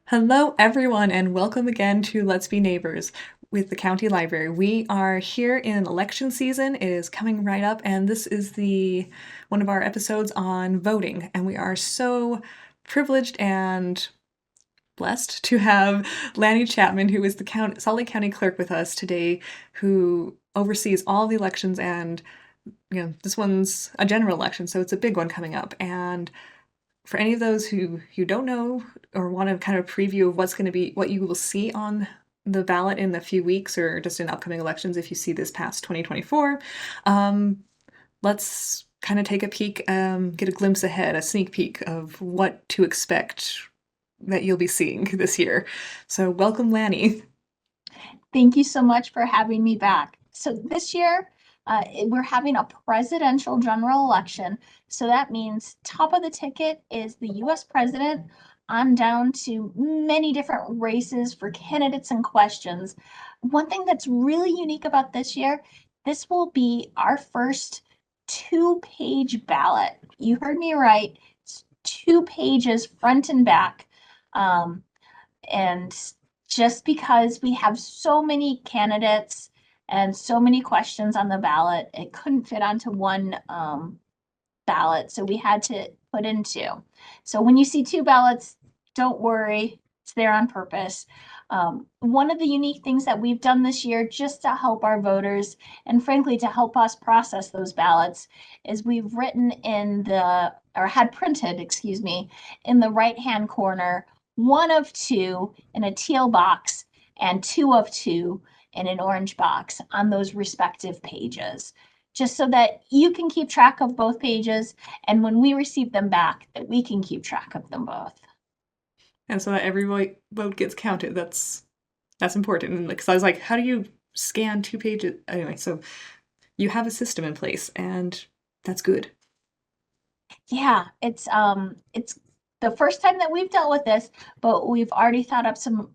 Hello, everyone, and welcome again to Let's Be Neighbors with the County Library. We are here in election season. It is coming right up, and this is the one of our episodes on voting. And we are so privileged and blessed to have Lannie Chapman, who is the Salt Lake County Clerk, with us today, who oversees all the elections. And this one's a general election, so it's a big one coming up. And for any of those who don't know or want to kind of preview of what you will see on the ballot in a few weeks or just in upcoming elections, if you see this past 2024, let's kind of take a peek, get a glimpse ahead, a sneak peek of what to expect that you'll be seeing this year. So welcome, Lannie. Thank you so much for having me back. So this year, we're having a presidential general election. So that means top of the ticket is the US president on down to many different races for candidates and questions. One thing that's really unique about this year, this will be our first two-page ballot. You heard me right. It's 2 pages front and back. And just because we have so many candidates and so many questions on the ballot, it couldn't fit onto one ballot. So we had to put in two. So when you see two ballots, don't worry, it's there on purpose. One of the unique things that we've done this year just to help our voters and frankly to help us process those ballots is we've written had printed, excuse me, in the right-hand corner, one of two in a teal box and two of two in an orange box on those respective pages, just so that you can keep track of both pages, and when we receive them back, that we can keep track of them both. And so that every vote gets counted. That's important. Because I was like, how do you scan 2 pages? Anyway, so you have a system in place, and that's good. Yeah, it's the first time that we've dealt with this, but we've already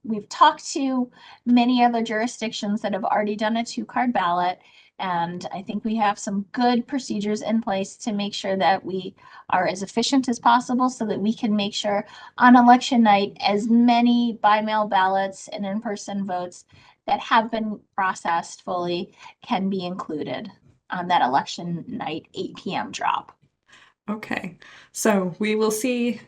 we've talked to many other jurisdictions that have already done a two-card ballot. And I think we have some good procedures in place to make sure that we are as efficient as possible so that we can make sure on election night, as many by-mail ballots and in-person votes that have been processed fully can be included on that election night 8 p.m. drop. Okay, so we will see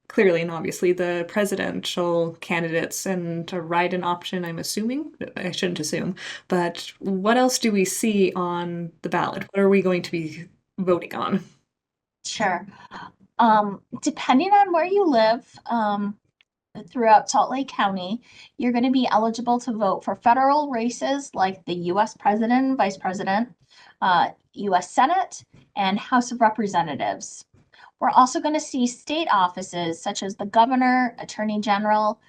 clearly and obviously the presidential candidates and a write-in option, I'm assuming. I shouldn't assume. But what else do we see on the ballot? What are we going to be voting on? Sure. Depending on where you live, throughout Salt Lake County, you're going to be eligible to vote for federal races like the US President and Vice President, US Senate, and House of Representatives. We're also going to see state offices such as the governor, attorney general,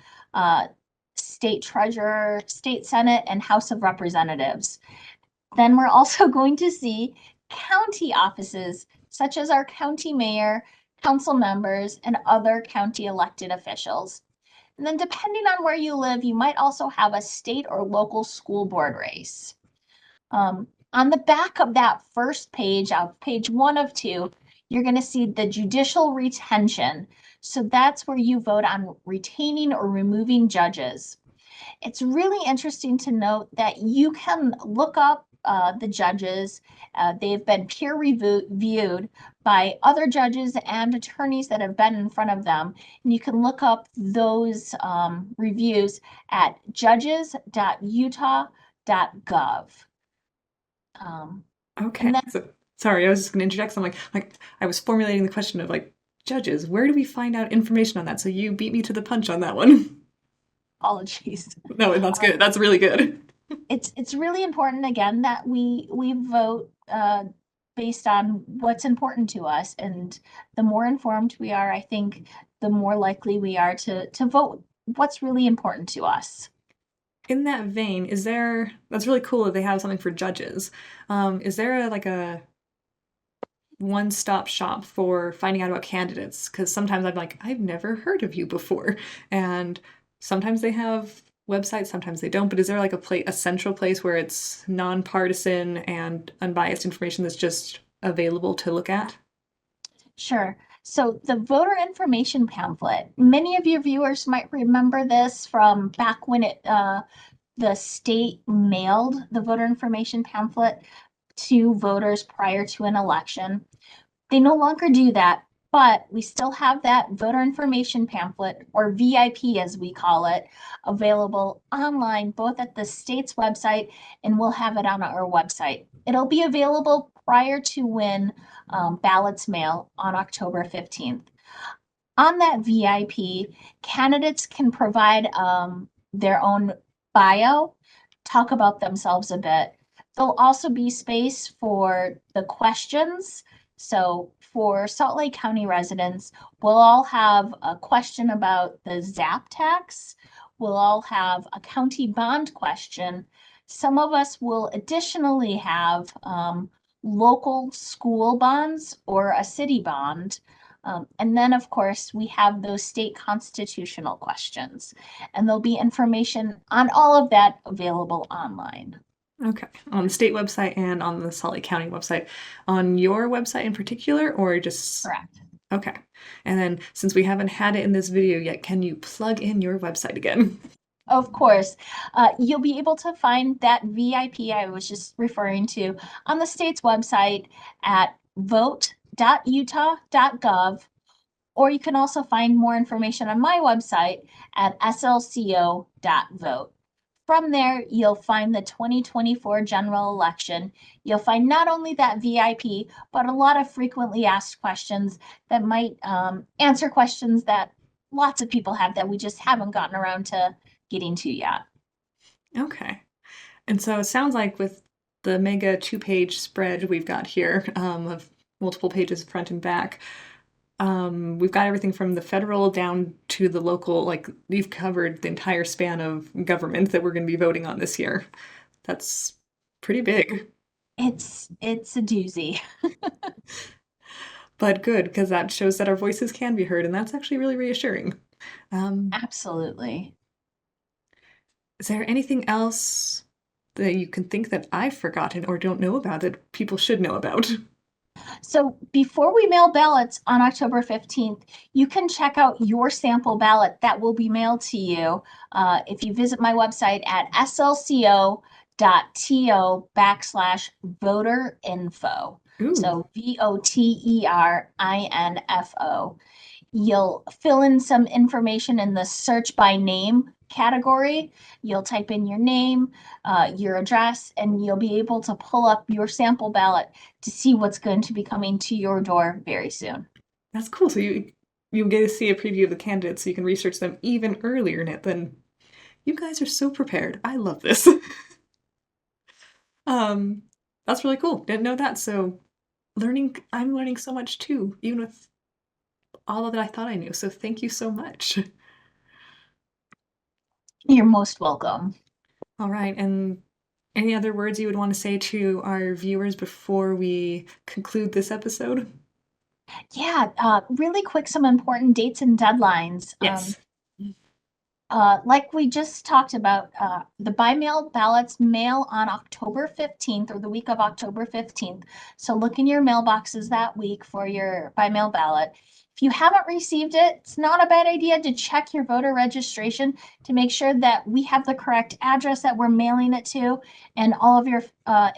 state treasurer, state senate, and House of Representatives. Then we're also going to see county offices such as our county mayor, council members, and other county elected officials. And then depending on where you live, you might also have a state or local school board race. On the back of that first page, of page 1 of 2, you're going to see the judicial retention. So that's where you vote on retaining or removing judges. It's really interesting to note that you can look up the judges. They've been peer reviewed by other judges and attorneys that have been in front of them. And you can look up those reviews at judges.utah.gov. Okay, And then, so sorry, I was just going to interject. So I'm like I was formulating the question of like judges. Where do we find out information on that? So you beat me to the punch on that one. apologies. No, that's good. That's really good. It's really important again that we vote based on what's important to us, and the more informed we are, I think the more likely we are to vote what's really important to us. In that vein, that's really cool that they have something for judges. Is there like a one-stop shop for finding out about candidates? Because sometimes I'm like, I've never heard of you before. And sometimes they have websites, sometimes they don't. But is there like a central place where it's nonpartisan and unbiased information that's just available to look at? Sure. So the voter information pamphlet, many of your viewers might remember this from back when the state mailed the voter information pamphlet to voters prior to an election. They no longer do that, but we still have that voter information pamphlet, or VIP as we call it, available online, both at the state's website and we'll have it on our website. It'll be available prior to when ballots mail on October 15th. On that VIP, candidates can provide their own bio, talk about themselves a bit. There'll also be space for the questions. So for Salt Lake County residents, we'll all have a question about the ZAP tax. We'll all have a county bond question. Some of us will additionally have local school bonds or a city bond. And then, of course, we have those state constitutional questions, and there'll be information on all of that available online. Okay, on the state website and on the Salt Lake County website. On your website in particular, or just... Correct. Okay. And then since we haven't had it in this video yet, can you plug in your website again? Of course, you'll be able to find that VIP I was just referring to on the state's website at vote.utah.gov, or you can also find more information on my website at slco.vote. From there, you'll find the 2024 general election. You'll find not only that VIP, but a lot of frequently asked questions that might answer questions that lots of people have that we just haven't gotten around to getting to yet. Okay. And so it sounds like with the mega 2-page spread we've got here of multiple pages front and back, we've got everything from the federal down to the local. Like, you've covered the entire span of government that we're going to be voting on this year. That's pretty big. It's a doozy. But good, because that shows that our voices can be heard, and that's actually really reassuring. Absolutely. Is there anything else that you can think that I've forgotten or don't know about that people should know about? So before we mail ballots on October 15th, you can check out your sample ballot that will be mailed to you if you visit my website at slco.to/voter info. Ooh, So VOTERINFO. You'll fill in some information in the search by name category. You'll type in your name, your address, and you'll be able to pull up your sample ballot to see what's going to be coming to your door very soon. that's cool. So you get to see a preview of the candidates so you can research them even earlier in it. Then you guys are so prepared. I love this. um, that's really cool. Didn't know that. So I'm learning so much too, even with all of it I thought I knew. So thank you so much. You're most welcome. All right, and any other words you would want to say to our viewers before we conclude this episode? Yeah, really quick, some important dates and deadlines. Yes. Like we just talked about, the by mail ballots mail on October 15th or the week of October 15th. So look in your mailboxes that week for your by mail ballot. If you haven't received it, it's not a bad idea to check your voter registration to make sure that we have the correct address that we're mailing it to and all of your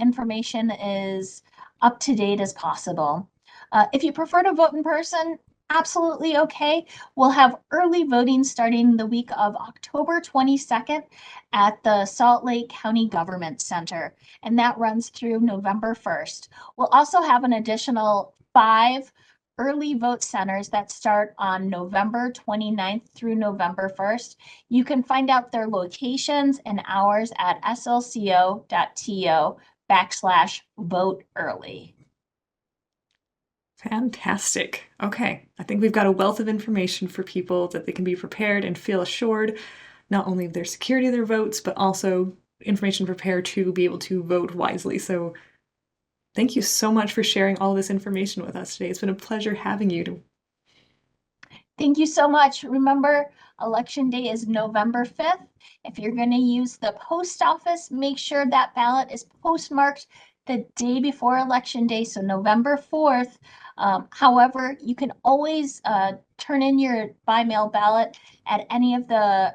information is up to date as possible. If you prefer to vote in person, absolutely okay. We'll have early voting starting the week of October 22nd at the Salt Lake County Government Center, and that runs through November 1st. We'll also have an additional 5 early vote centers that start on November 29th through November 1st. You can find out their locations and hours at slco.to/vote early. Fantastic. Okay, I think we've got a wealth of information for people that they can be prepared and feel assured, not only of their security of their votes, but also information prepared to be able to vote wisely. So thank you so much for sharing all this information with us today. It's been a pleasure having you. Thank you so much. Remember, Election Day is November 5th. If you're going to use the post office, make sure that ballot is postmarked the day before Election Day, so November 4th. However, you can always turn in your by mail ballot at any of the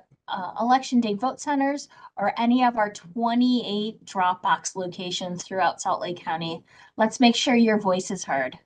Election Day vote centers or any of our 28 drop box locations throughout Salt Lake County. Let's make sure your voice is heard.